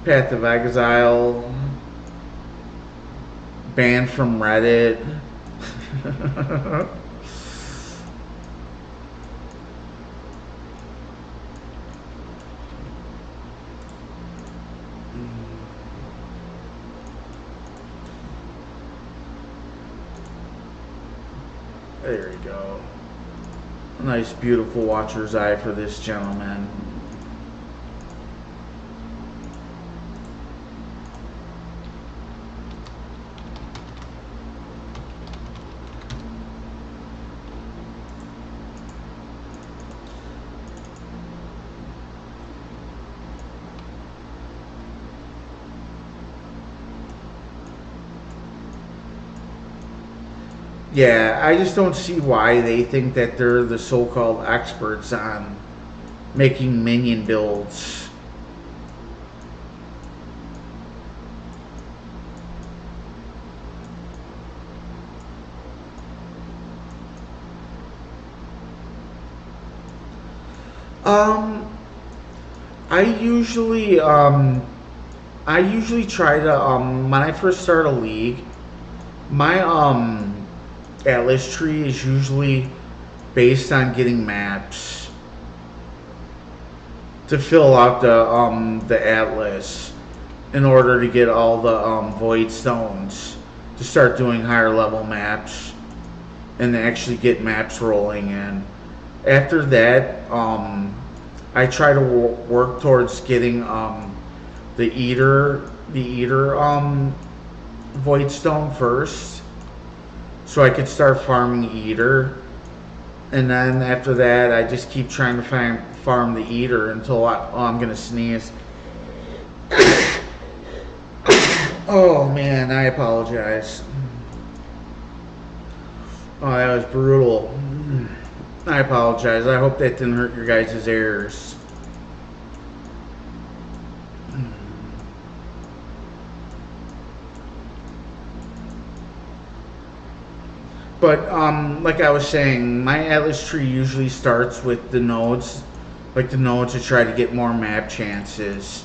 Path of Exile. Banned from Reddit. There you go. A nice, beautiful Watcher's Eye for this gentleman. Yeah, I just don't see why they think that they're the so-called experts on making minion builds. Um, I usually I usually try to when I first start a league, my Atlas tree is usually based on getting maps to fill out the Atlas in order to get all the void stones to start doing higher level maps and to actually get maps rolling in. After that, I try to work towards getting the eater void stone first, so I could start farming eater, and then after that, I just keep trying to farm the eater until I'm gonna sneeze. Oh man, I apologize. Oh, that was brutal. I apologize. I hope that didn't hurt your guys' ears. But like I was saying, my Atlas tree usually starts with the nodes, like the nodes to try to get more map chances,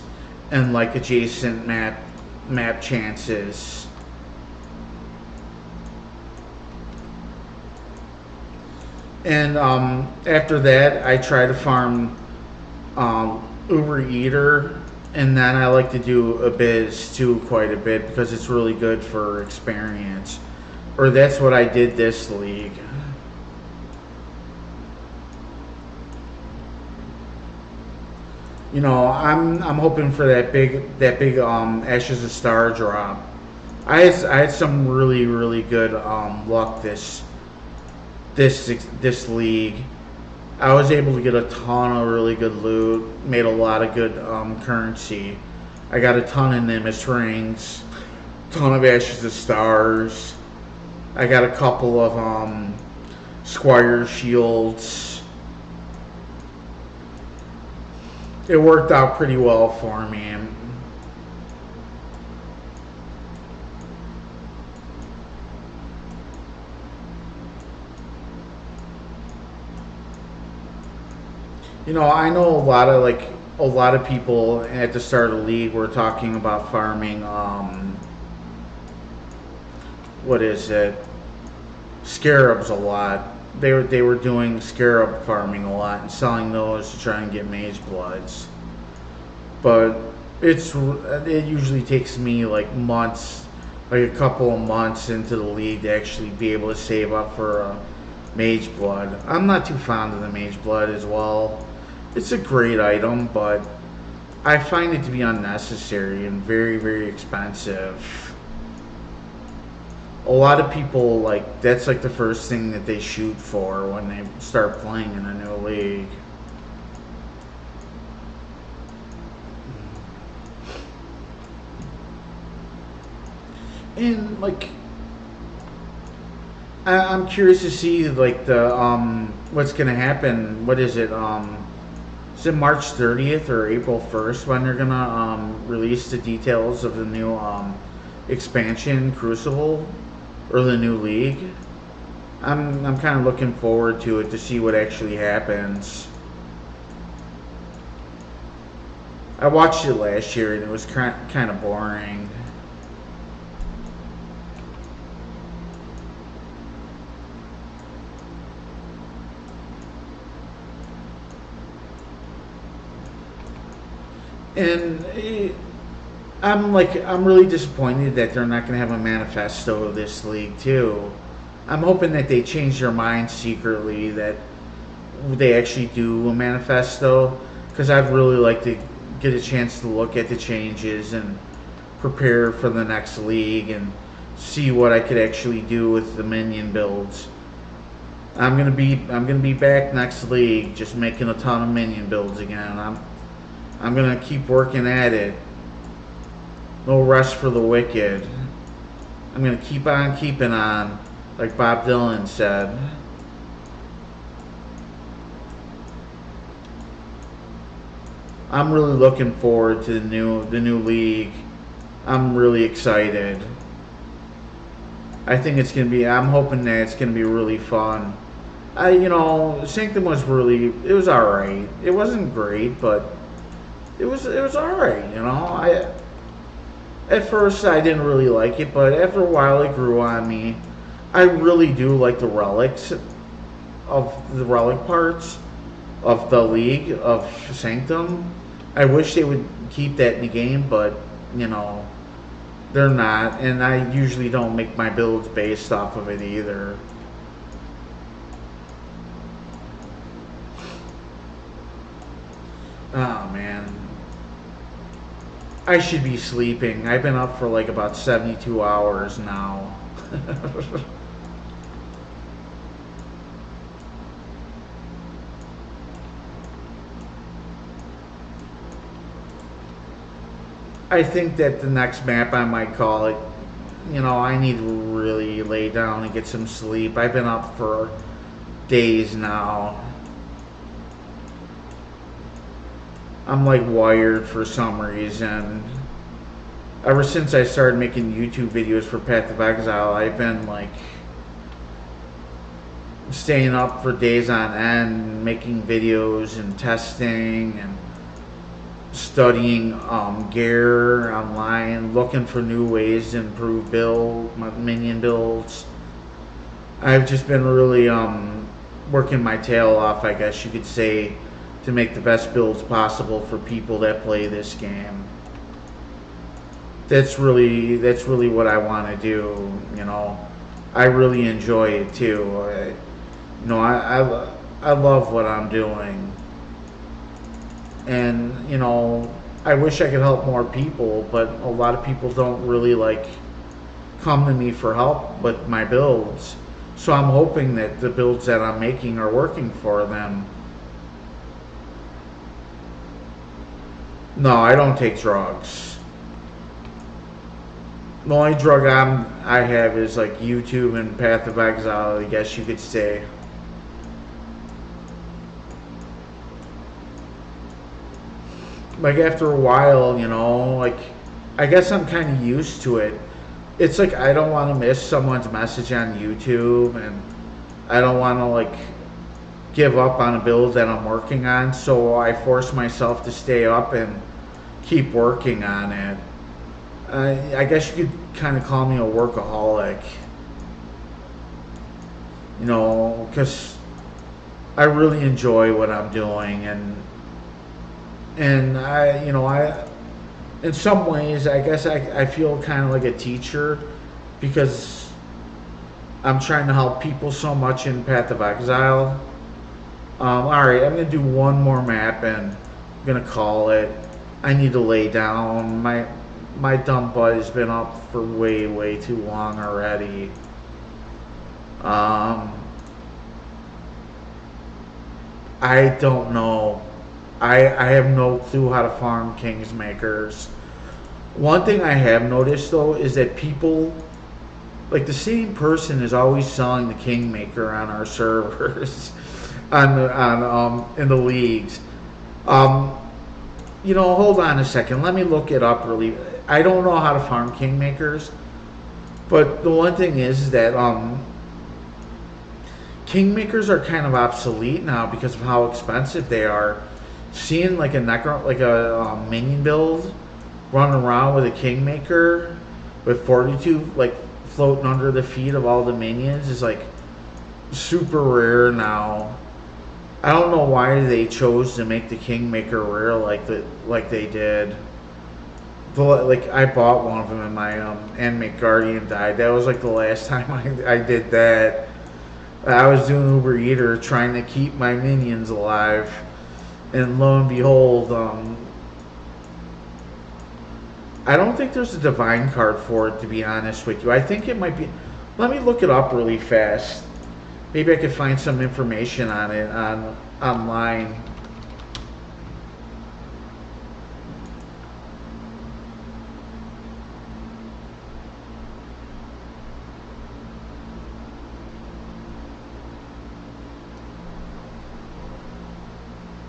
and like adjacent map chances. And after that, I try to farm Uber Eater, and then I like to do Abyss too quite a bit because it's really good for experience. Or that's what I did this league. You know, I'm hoping for that big Ashes of Star drop. I had some really good luck this league. I was able to get a ton of really good loot, made a lot of good currency. I got a ton of Nimbus rings, ton of Ashes of Stars. I got a couple of Squire shields. It worked out pretty well for me. You know, I know a lot of people at the start of the league were talking about farming what is it, scarabs a lot. They were doing scarab farming a lot and selling those to try and get mage bloods. But it usually takes me like months, like a couple of months into the league to actually be able to save up for a mage blood. I'm not too fond of the mage blood as well. It's a great item, but I find it to be unnecessary and very, very expensive. A lot of people, like, that's like the first thing that they shoot for when they start playing in a new league. And like, I'm curious to see like the what's gonna happen. What is it March 30th or April 1st when they're gonna release the details of the new expansion Crucible or the new league? I'm kind of looking forward to it to see what actually happens. I watched it last year and it was kind of boring. And I'm really disappointed that they're not going to have a manifesto of this league too. I'm hoping that they change their mind secretly, that they actually do a manifesto, because I'd really like to get a chance to look at the changes and prepare for the next league and see what I could actually do with the minion builds. I'm gonna be back next league just making a ton of minion builds again. I'm gonna keep working at it. No rest for the wicked. I'm gonna keep on keeping on, like Bob Dylan said. I'm really looking forward to the new league. I'm really excited. I think it's gonna be. I'm hoping that it's gonna be really fun. Sanctum it was all right. It wasn't great, but it was all right. At first I didn't really like it, but after a while it grew on me. I really do like the relics of the relic parts of the League of Sanctum. I wish they would keep that in the game, but they're not, and I usually don't make my builds based off of it either. Oh man. I should be sleeping. I've been up for like about 72 hours now. I think that the next map I might call it, I need to really lay down and get some sleep. I've been up for days now. I'm like wired for some reason. Ever since I started making YouTube videos for Path of Exile, I've been like staying up for days on end, making videos and testing and studying gear online, looking for new ways to improve my minion builds. I've just been really working my tail off, I guess you could say, to make the best builds possible for people that play this game. That's really what I want to do. I really enjoy it too. I love what I'm doing, and I wish I could help more people, but a lot of people don't really come to me for help with my builds. So I'm hoping that the builds that I'm making are working for them. No, I don't take drugs. The only drug I have is like YouTube and Path of Exile, I guess you could say. Like after a while, I guess I'm kind of used to it. It's like I don't want to miss someone's message on YouTube, and I don't want to give up on a build that I'm working on, so I force myself to stay up and keep working on it. I guess you could kind of call me a workaholic. You know, because I really enjoy what I'm doing, and I, you know, I, in some ways, I guess I feel kind of like a teacher because I'm trying to help people so much in Path of Exile. All right, I'm gonna do one more map and I'm gonna call it. I need to lay down. My dumb butt has been up for way too long already. Um, I don't know. I have no clue how to farm Kingsmakers. One thing I have noticed though is that people, like the same person is always selling the Kingmaker on our servers, on in the leagues. Um, you know, hold on a second. Let me look it up really. I don't know how to farm Kingmakers, but the one thing is that Kingmakers are kind of obsolete now because of how expensive they are. Seeing like a minion build run around with a Kingmaker with 42 like floating under the feet of all the minions is like super rare now. I don't know why they chose to make the Kingmaker rare like they did. But like I bought one of them and my Animate Guardian died. That was like the last time I did that. I was doing Uber Eater trying to keep my minions alive, and lo and behold, I don't think there's a divine card for it, to be honest with you. I think it might be. Let me look it up really fast. Maybe I could find some information on it online.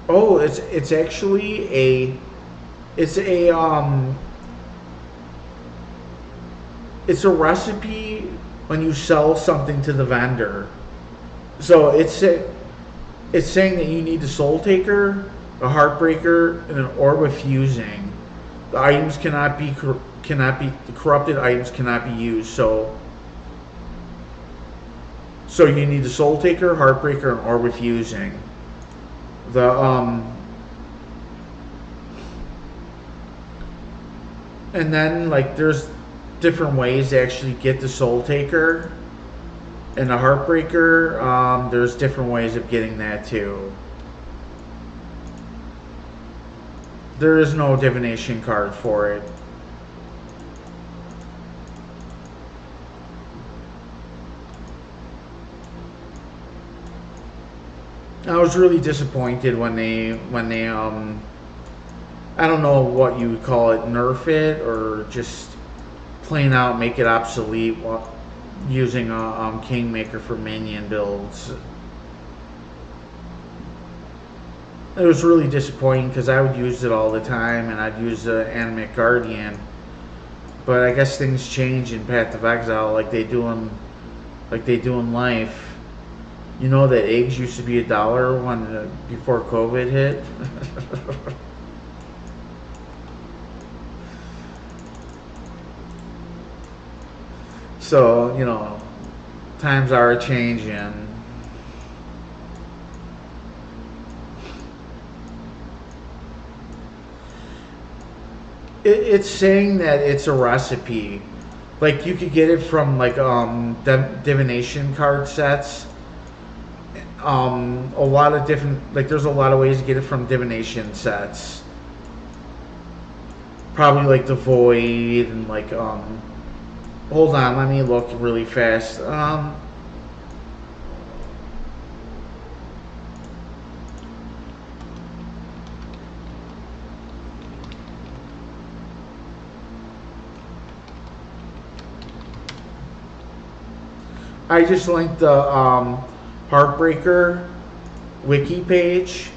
Oh, it's actually it's a it's a recipe when you sell something to the vendor. So it's saying that you need a Soul Taker, a Heartbreaker, and an Orb of Fusing. The items the corrupted items cannot be used. So you need the Soul Taker, Heartbreaker, and Orb of Fusing. The and then like there's different ways to actually get the Soul Taker and the Heartbreaker. There's different ways of getting that too. There is no divination card for it. I was really disappointed when they I don't know what you would call it, nerf it or just plain out make it obsolete using a Kingmaker for minion builds. It was really disappointing because I would use it all the time and I'd use the Animate Guardian. But I guess things change in Path of Exile like they do in life. You know that eggs used to be $1 before COVID hit. So, you know, times are changing. It's saying that it's a recipe. Like you could get it from like divination card sets. A lot of different, like there's a lot of ways to get it from divination sets. Probably like the Void and like hold on, let me look really fast. I just linked the Heartbreaker wiki page,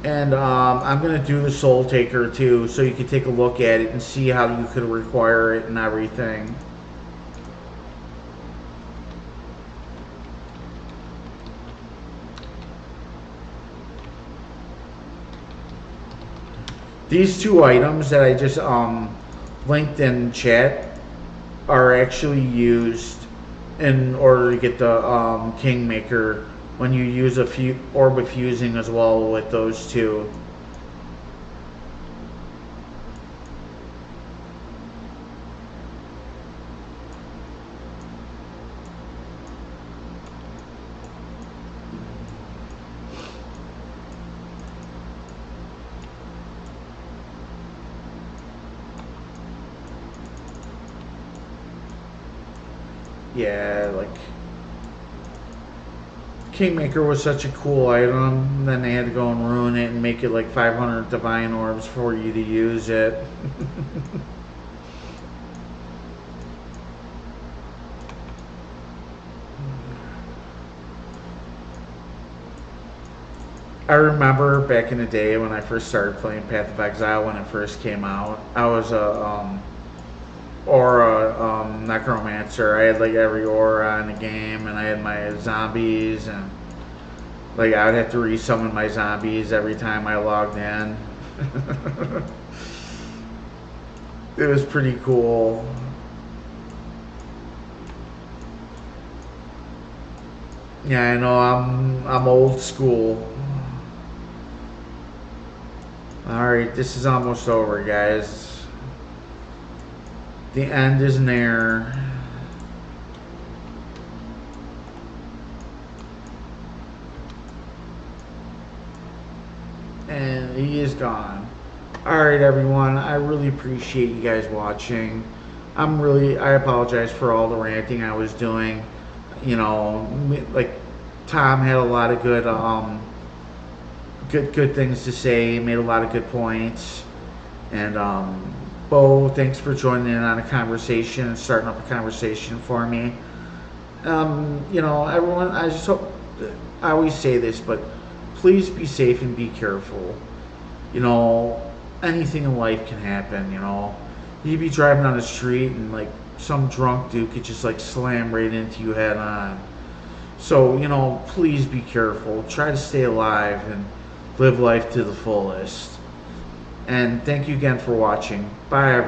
and I'm gonna do the Soul Taker too, so you can take a look at it and see how you could require it and everything. These two items that I just linked in chat are actually used in order to get the Kingmaker when you use a orb of fusing as well with those two. Yeah, like Kingmaker was such a cool item, then they had to go and ruin it and make it like 500 divine orbs for you to use it. I remember back in the day when I first started playing Path of Exile when it first came out. I was a Necromancer. I had like every aura in the game, and I had my zombies, and like I would have to resummon my zombies every time I logged in. It was pretty cool. Yeah, I know I'm old school. Alright, this is almost over, guys. The end is near. And he is gone. Alright, everyone. I really appreciate you guys watching. I apologize for all the ranting I was doing. You know, like, Tom had a lot of good things to say. He made a lot of good points. And Bo, thanks for joining in on a conversation and starting up a conversation for me. You know, everyone, I just hope, I always say this, but please be safe and be careful. You know, anything in life can happen, you know. You'd be driving on the street and like some drunk dude could just like slam right into you head on. So, you know, please be careful. Try to stay alive and live life to the fullest. And thank you again for watching. Bye, everyone.